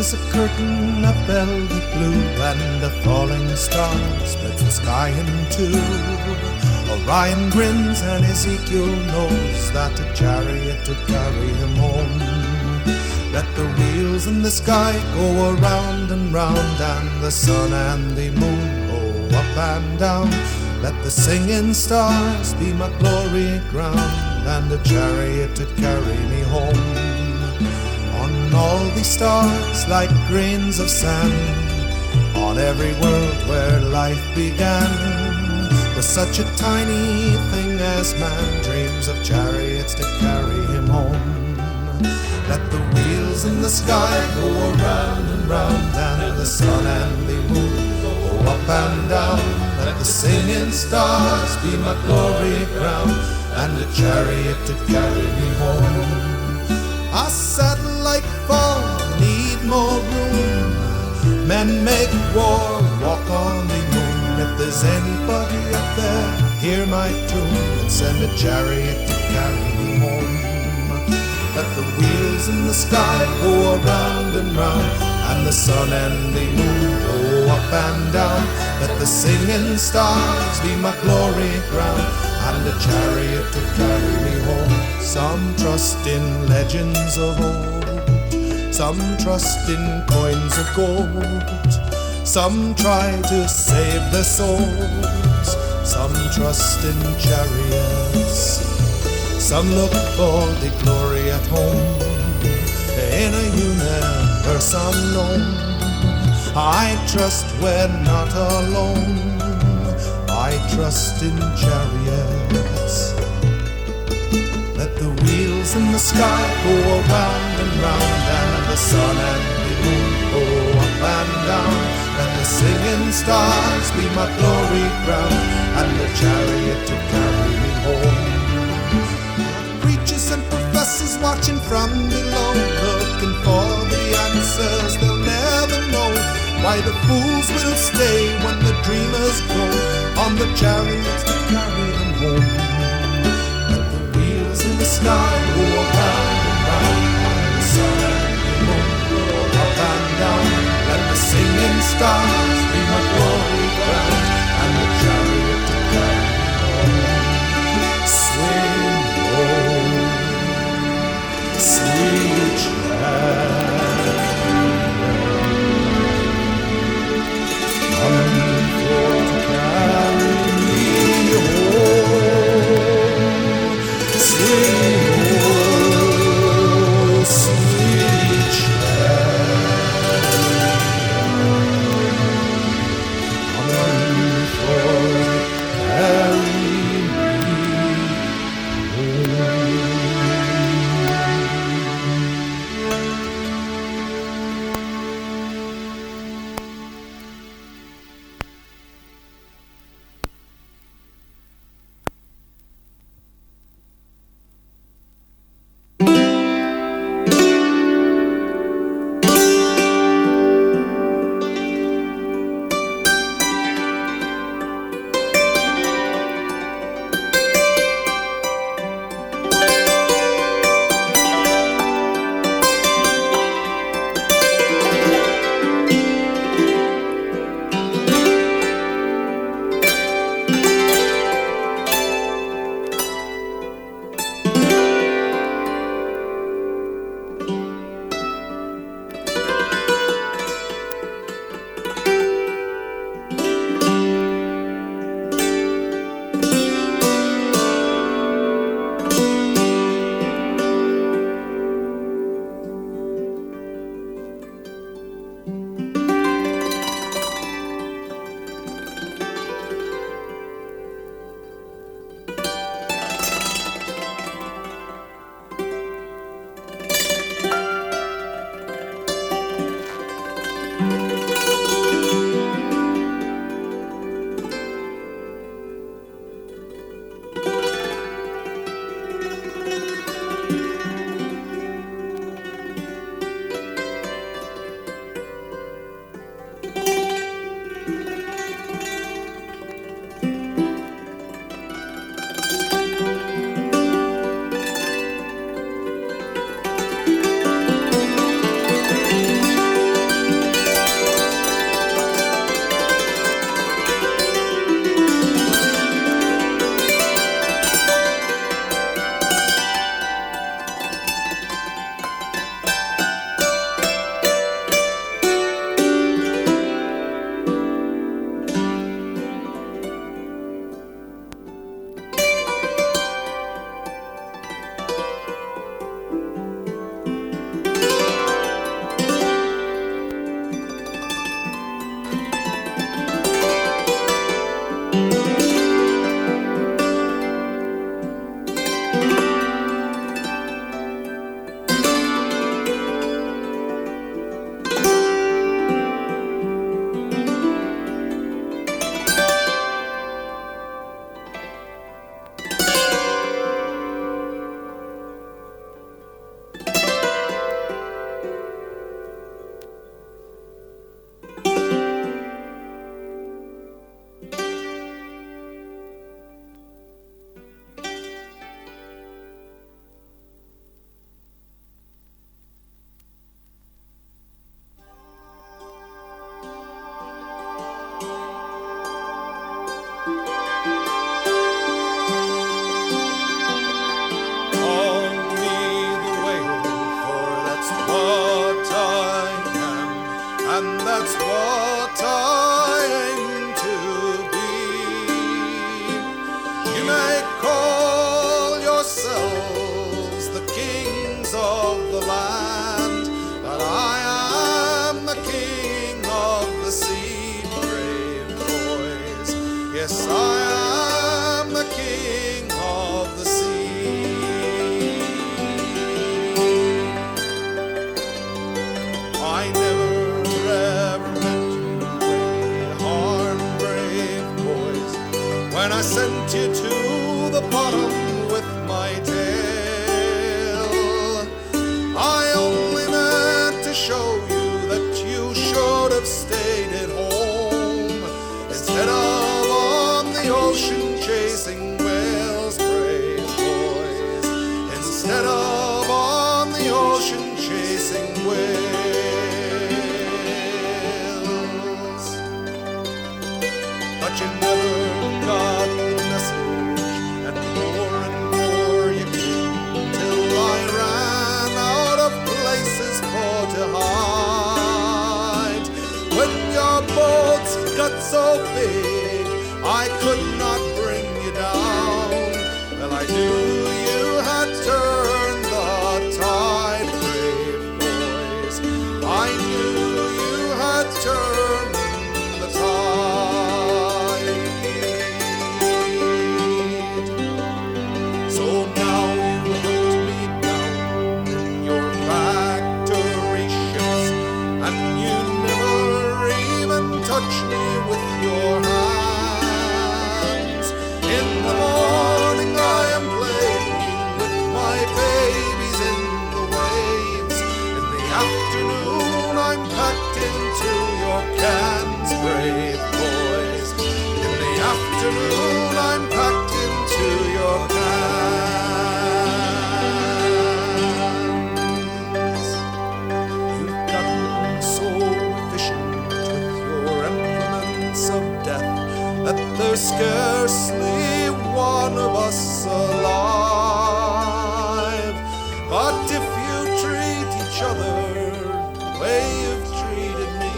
There's a curtain of velvet blue, and a falling star splits the sky in two. Orion grins and Ezekiel knows that a chariot to carry him home. Let the wheels in the sky go around and round, and the sun and the moon go up and down. Let the singing stars be my glory ground, and a chariot to carry me home. On all these stars like grains of sand, on every world where life began, was such a tiny thing as man dreams of chariots to carry him home. Let the wheels in the sky go around and round, and the sun and the moon go up and down. Let the singing stars be my glory ground, and a chariot to carry me home. A satellite fall, need more room. Men make war, walk on the moon. If there's anybody up there, hear my tune and send a chariot to carry me home. Let the wheels in the sky go around and round, and the sun and the moon go up and down. Let the singing stars be my glory ground, and a chariot to carry me home. Some trust in legends of old, some trust in coins of gold, some try to save their souls, some trust in chariots, some look for the glory at home. In a universe unknown, I trust we're not alone. I trust in chariots. Let the wheels in the sky go around and round, and the sun and the moon go up and down. Let the singing stars be my glory ground, and the chariot to carry me home. Preachers and professors watching from below, looking for the answers they'll never know. Why the fools will stay when the dreamers go on the chariots to carry them home. Let the wheels in the sky go around and round, and the sun and the moon go up and down. Let the singing stars be my glory ground, and the chariot to carry me home. Swing low, sweet child. bottom with my tail. I only meant to show you that you should have stayed at home instead of on the ocean chasing whales, brave boys. Instead of on the ocean chasing whales. But you never got the message, and more you came, till I ran out of places for to hide. When your boats got so big, I could not bring you down. Well, I knew you had turned the tide, brave boys. I knew you had turned the tide. So now you hunt me down in your factory ships, and you never even touch me with your hands. In the morning I am playing with my babies in the waves. In the afternoon I'm packed into your cans, brave boys. In the afternoon I'm packed into your cans. You've gotten so efficient with your implements of death that there's scarcely one of us alive. But if you treat each other the way you've treated me,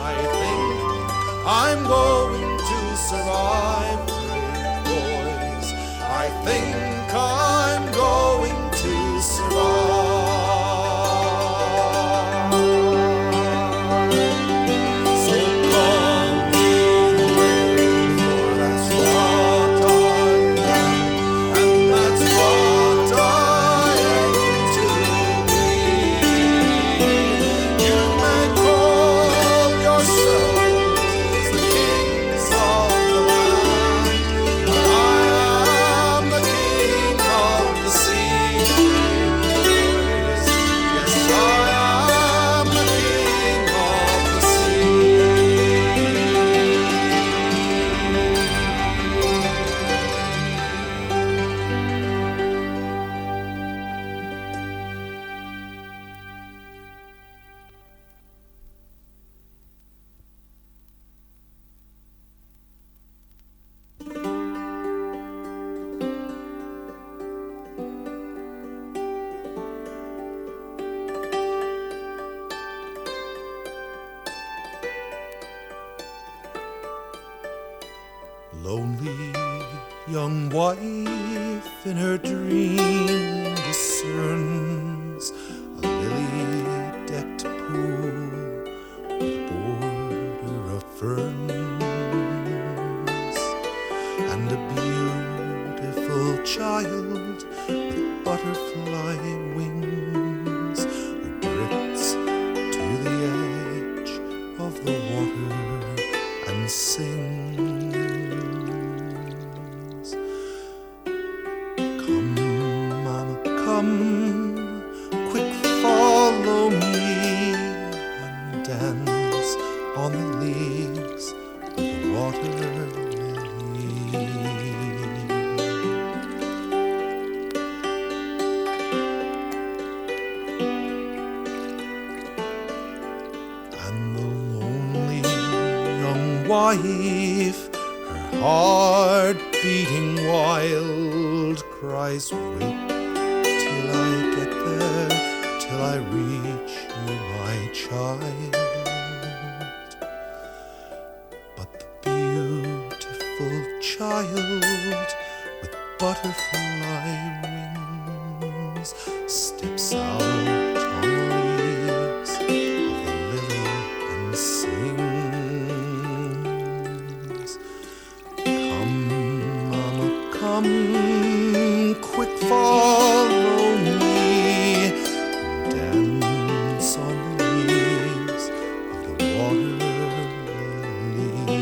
I think I'm going to survive, brave boys. I think I'm going to survive. So come either way, for that's what I am, and that's what I am to be. You may call yourselves the kings of the land, but I am the king of the sea, boys. Yes, I am the king of the sea. Lonely young wife in her dream discerns a lily-decked pool with a border of ferns, and a beautiful child with butterfly wings who drifts to the edge of the water and sings. Come, mama, come, quick follow me and dance on the leaves of the water lily. And the lonely young wife, her heart beating wild, cries, wait till I get there, till I reach you, my child. But the beautiful child with butterfly wings steps out on the leaves of the lily and sings. Come, mama, come, quick follow me, dance on the leaves of the water lily.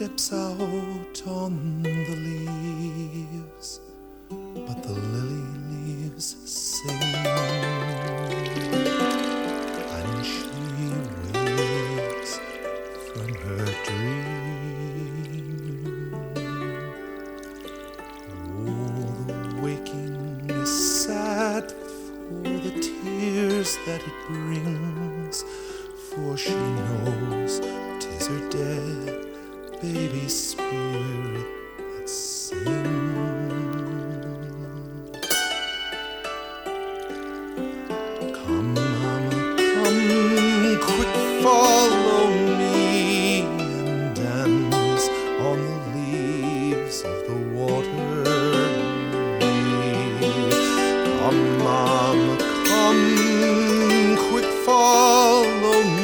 steps out on the leaves, but the lily leaves sing, and she wakes from her dream. Oh, the waking is sad for the tears that it brings, for she knows 'tis her dead baby spirit that sings. Come, mama, come, quick, follow me and dance on the leaves of the water lily. Come, mama, come, quick, follow me.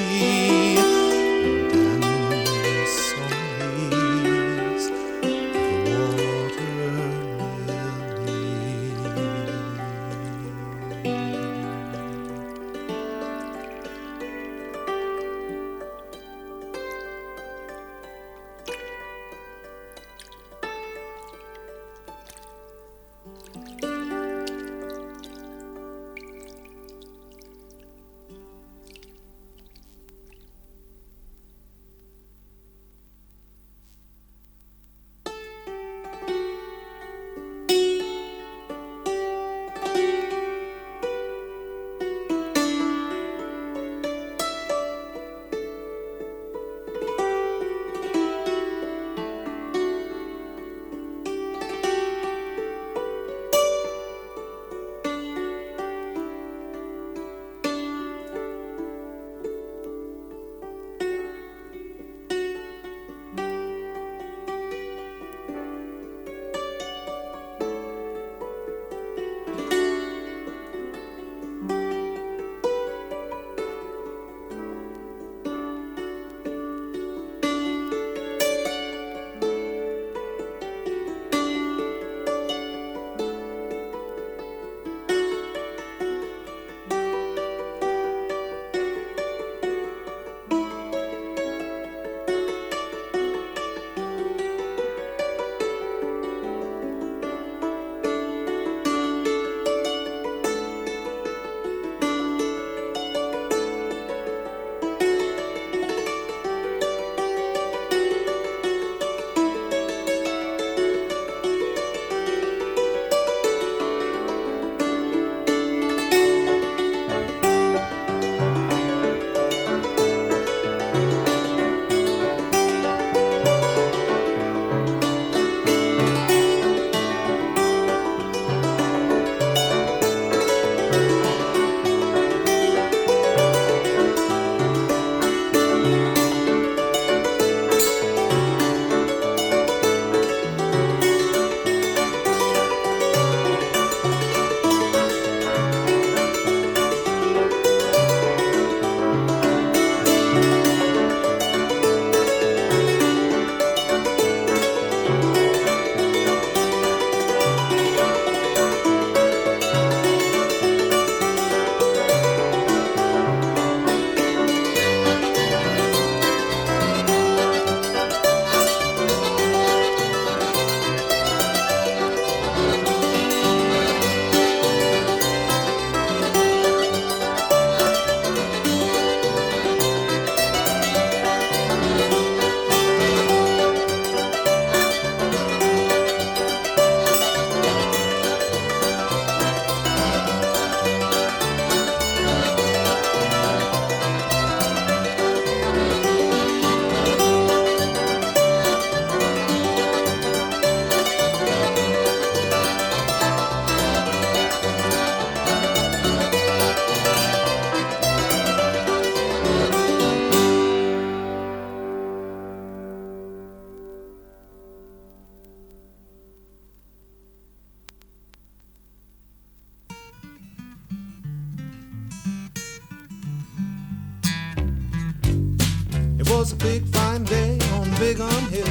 was a big fine day on Big On Hill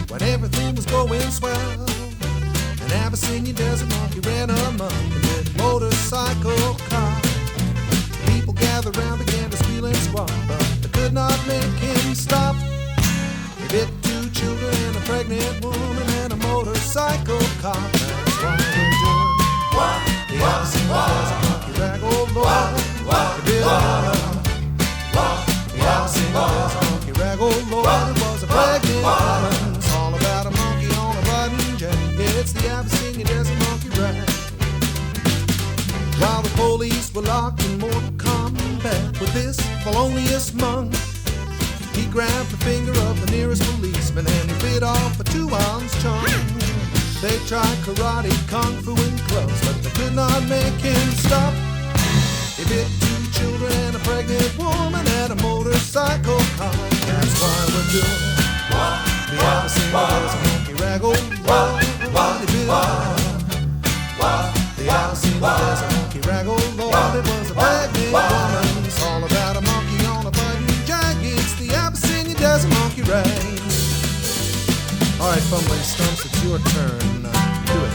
when everything was going swell. An Abysinian desert monkey ran amok in a motorcycle car. People gathered round, began to squeal and squawk, but they could not make him stop. He bit two children pregnant woman and a motorcycle cop. That's why we're doing what? The Abyssinian Desert Monkey Rag, oh Lord. The Abyssinian Desert Monkey Rag, oh Lord. It was a pregnant woman. It's all about a monkey on a button jack. Yeah, it's the Abyssinian Desert Monkey Rag. While the police were locked in mortal combat with this felonious monk, he grabbed the finger of the nearest policeman and he bit off a 2-ounce chunk. They tried karate, kung fu, and clubs, but they could not make him stop. He bit 2 children and a pregnant woman and a motorcycle car. That's why we're doing the Abyssinian Desert Monkey Rag, oh Lord. He bit the Abyssinian Desert Monkey Rag, oh Lord. It was a pregnant woman. It's all about a monkey on a button jag. It's the Abyssinian Desert Monkey Rag. All right, fumbling stumps, it's your turn. Do it.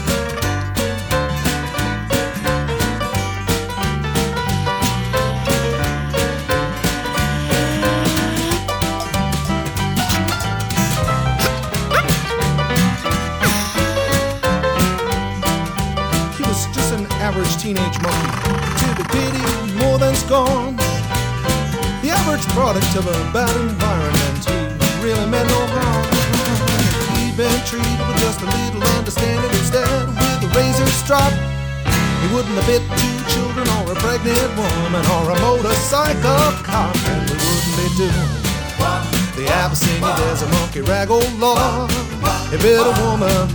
Average teenage monkey, titty-bitty, more than scorn. The average product of a bad environment. He really meant no harm. He'd been treated with just a little understanding. Instead, with a razor strap, he wouldn't have bit 2 children or a pregnant woman or a motorcycle cop. And we wouldn't be doing the Abyssinian Desert Monkey Rag, oh Lord. He bit a woman.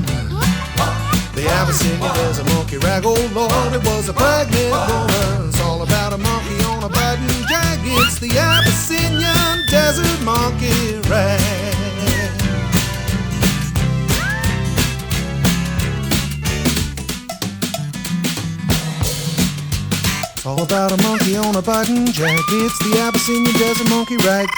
The Abyssinian Desert Monkey Rag, oh Lord. It was a pregnant woman. It's all about a monkey on a button jag. It's the Abyssinian Desert Monkey Rag. It's all about a monkey on a button jag. It's the Abyssinian Desert Monkey Rag.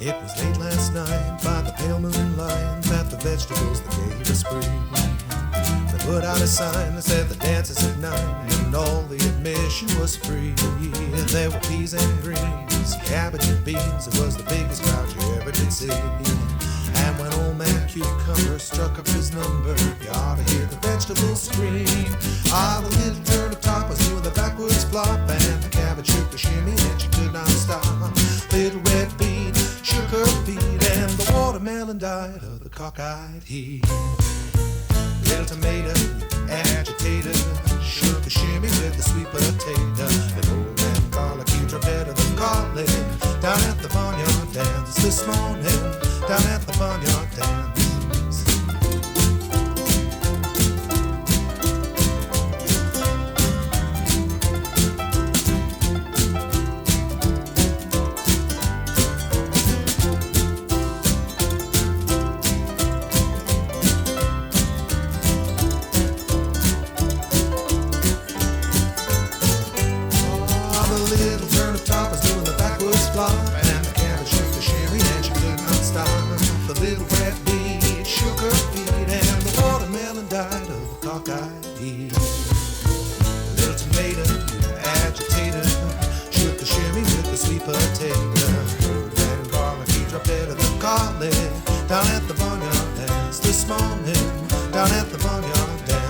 It was late last night by the pale moonlight that the vegetables that gave us free. They put out a sign that said the dance is at 9 and all the admission was free. There were peas and greens, cabbage and beans. It was the biggest crowd you ever did see. And when old man Cucumber struck up his number, you ought to hear the vegetables scream. Ah, the little turnip top was doing the backwards flop, and the cabbage shook the shimmy and she could not stop. Little red bean shook her feet, and the watermelon died of the cockeyed heat. Little tomato agitator shook a shimmy with the sweet potato. The old man garlic, you are better than garlic. this morning down at the barnyard dance. And the camera shook the sherry and she could not stop. The little red bee shook her feet and the watermelon died of a cockeyed heat. The little tomato, agitator, shook the sherry with the sweet potato. And garlic, he dropped dead of the collie down at the barnyard dance this morning, down at the barnyard dance.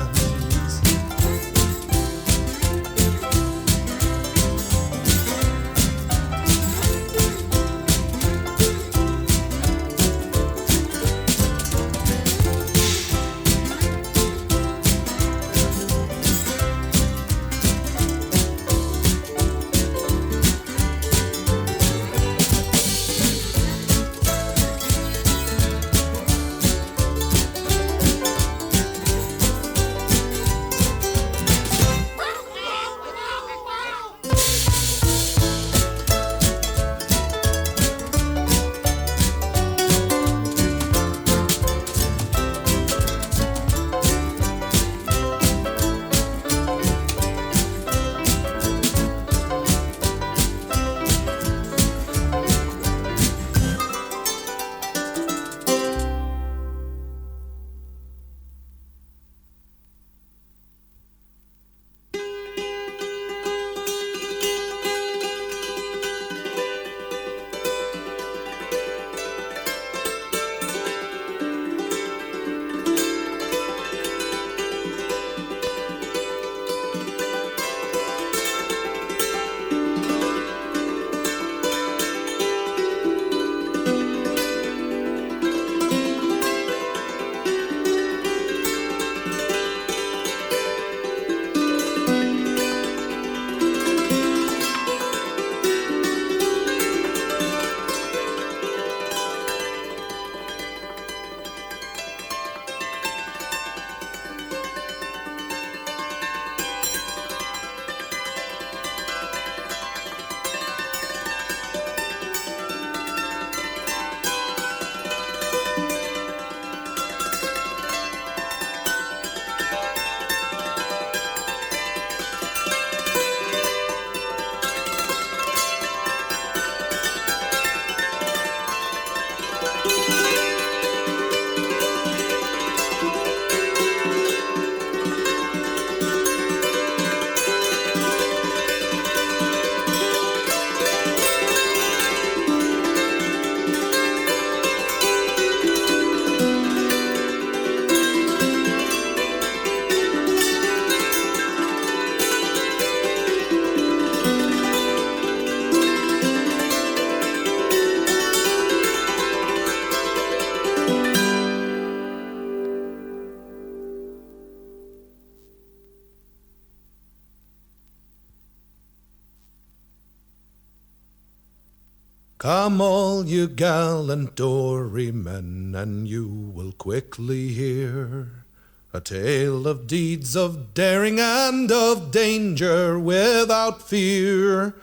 Come all you gallant dorymen, and you will quickly hear a tale of deeds of daring and of danger without fear.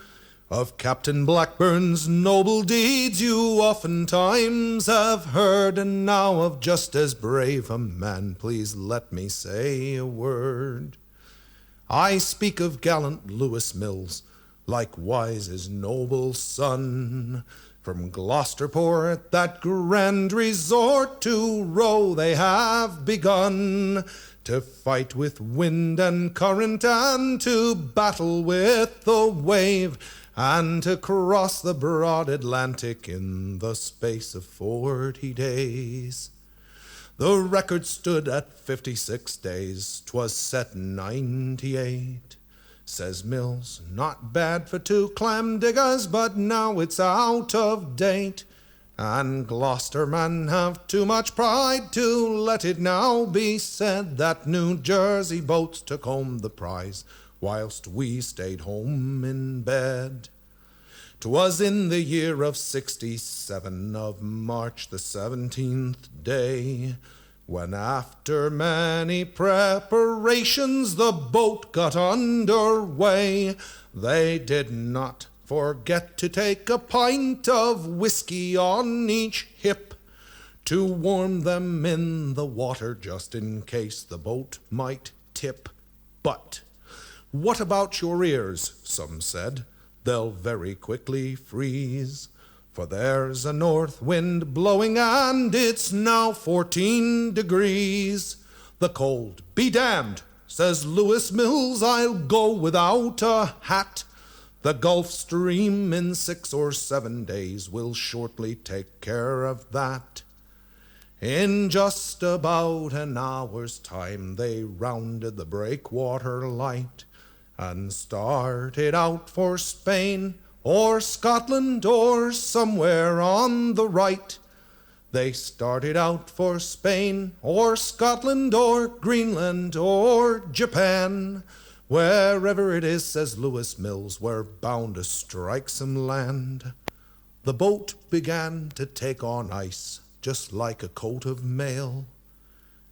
Of Captain Blackburn's noble deeds you oftentimes have heard, and now of just as brave a man, please let me say a word. I speak of gallant Lewis Mills, likewise his noble son. From Gloucester port, that grand resort to row, they have begun to fight with wind and current, and to battle with the wave, and to cross the broad Atlantic in the space of 40 days. The record stood at 56 days, 'twas set in 98. Says Mills, not bad for two clam diggers, but now it's out of date. And Gloucester men have too much pride to let it now be said that New Jersey boats took home the prize, whilst we stayed home in bed. 'Twas in the year of 67 of March the 17th day, when after many preparations the boat got under way. They did not forget to take a pint of whiskey on each hip, to warm them in the water just in case the boat might tip. But what about your ears? Some said. They'll very quickly freeze, for there's a north wind blowing and it's now 14 degrees. The cold be damned, says Lewis Mills, I'll go without a hat. The Gulf Stream in 6 or 7 days will shortly take care of that. In just about an hour's time they rounded the breakwater light and started out for Spain or Scotland or somewhere on the right. They started out for Spain or Scotland or Greenland or Japan. Wherever it is, says Lewis Mills, we're bound to strike some land. The boat began to take on ice, just like a coat of mail.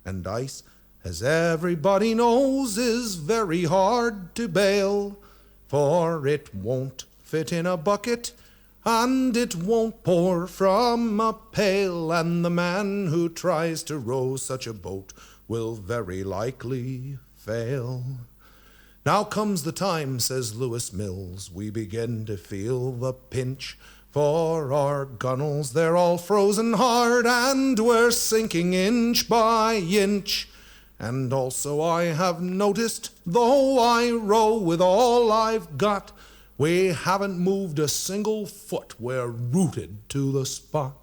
And ice, as everybody knows, is very hard to bail, for it won't fit in a bucket, and it won't pour from a pail, and the man who tries to row such a boat will very likely fail. Now comes the time, says Lewis Mills, we begin to feel the pinch, for our gunwales, they're all frozen hard, and we're sinking inch by inch. And also I have noticed, though I row with all I've got, we haven't moved a single foot, we're rooted to the spot.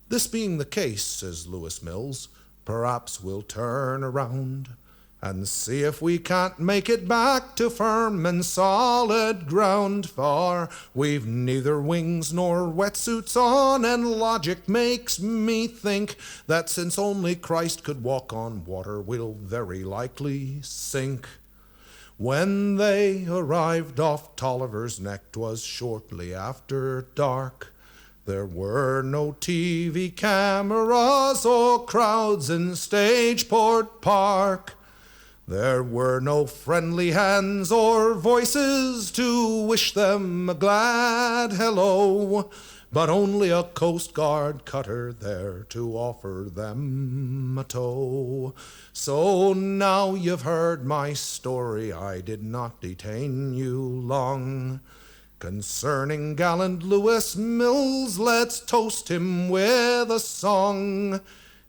This being the case, says Lewis Mills, perhaps we'll turn around and see if we can't make it back to firm and solid ground, for we've neither wings nor wetsuits on, and logic makes me think that since only Christ could walk on water, we'll very likely sink. When they arrived off Tolliver's Neck, 'twas shortly after dark. There were no TV cameras or crowds in Stageport Park. There were no friendly hands or voices to wish them a glad hello, but only a Coast Guard cutter there to offer them a tow. So now you've heard my story, I did not detain you long. Concerning gallant Lewis Mills, let's toast him with a song.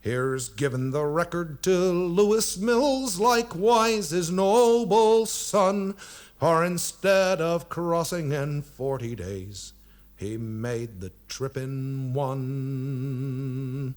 Here's given the record to Lewis Mills, likewise his noble son, for instead of crossing in 40 days, he made the trip in one.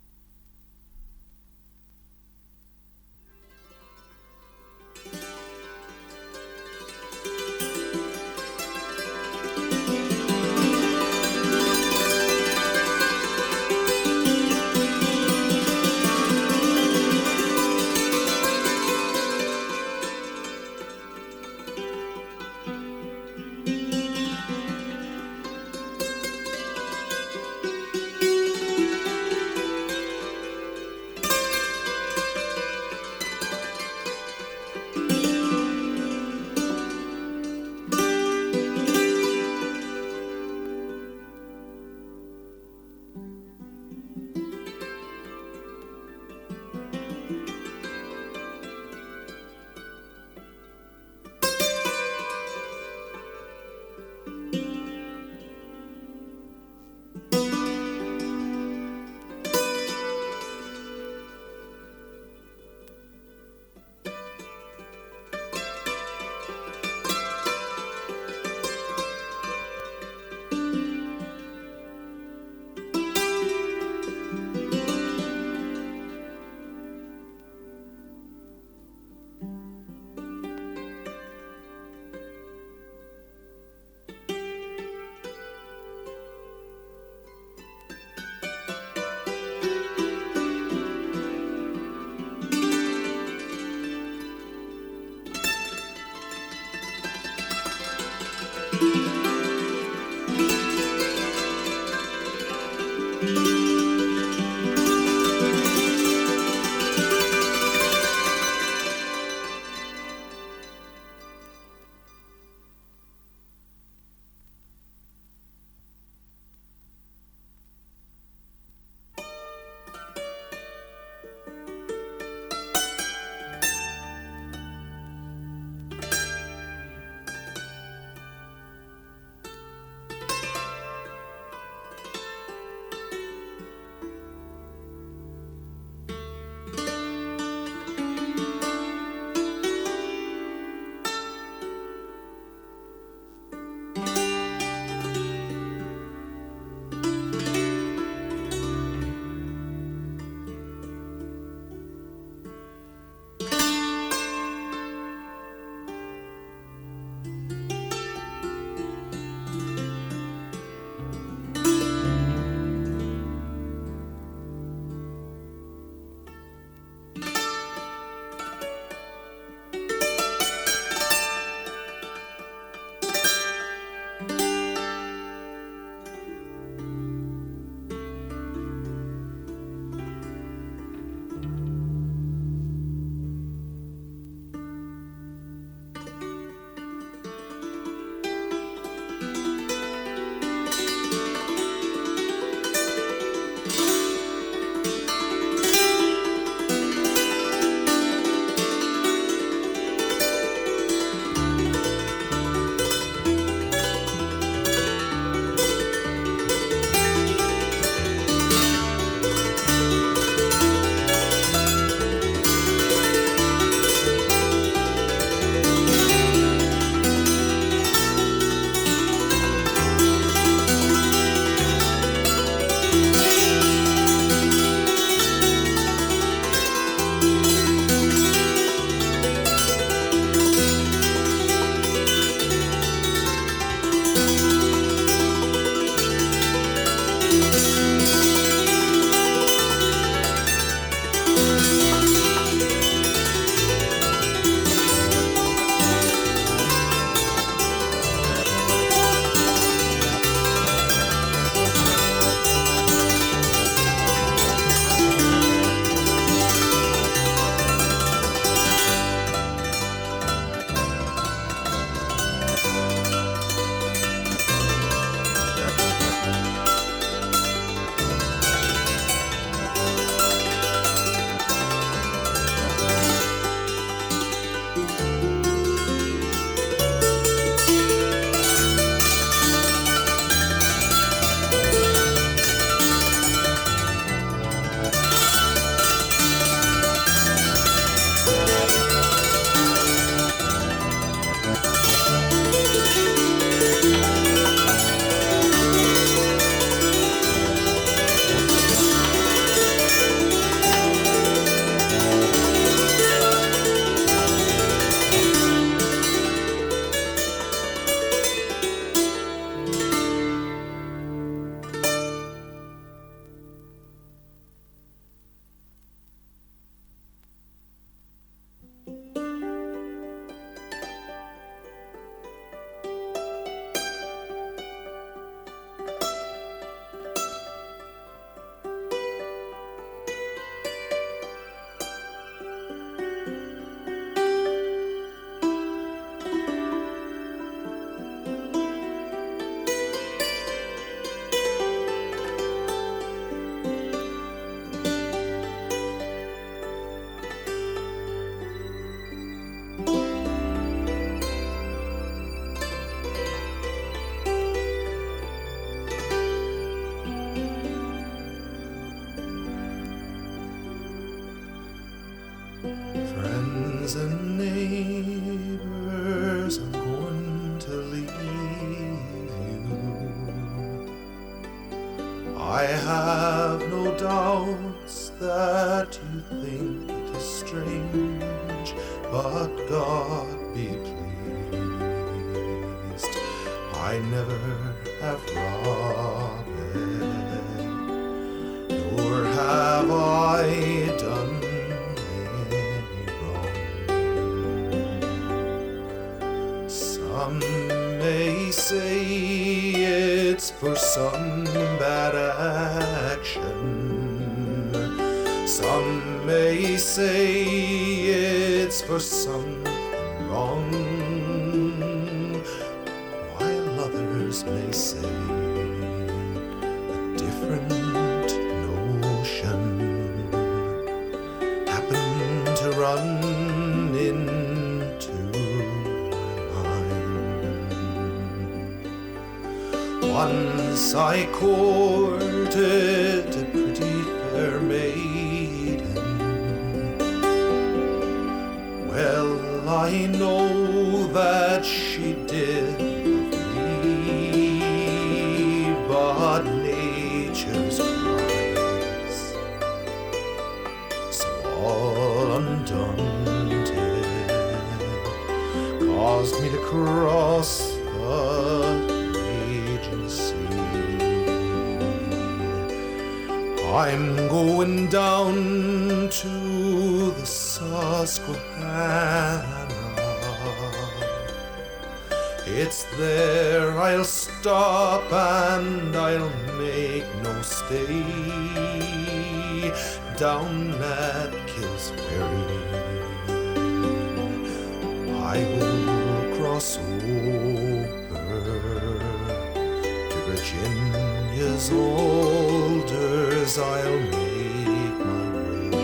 I have no doubts that you think it is strange, but God be pleased, I never have robbed, nor have I done any wrong. Some may say it's for some bad action, some may say it's for something wrong, while others may say a different notion happened to run into my mind. Once I courted a pretty fair maiden. Well, I know that she did love me, but nature's cries, so all undaunted, caused me to cross the raging sea. I'm going down to the Susquehanna. It's there I'll stop and I'll make no stay. Down at Killsbury I will cross over to Virginia's alders. I'll make my way.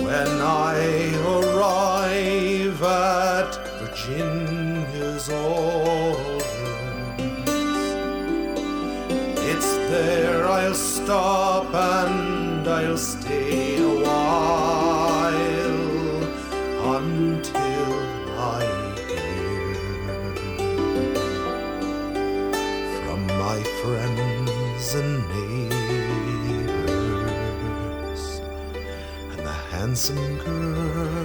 When I arrive at Virginia's alders, it's there I'll stop and I'll stay a while until I hear from my friends and neighbors and the handsome girl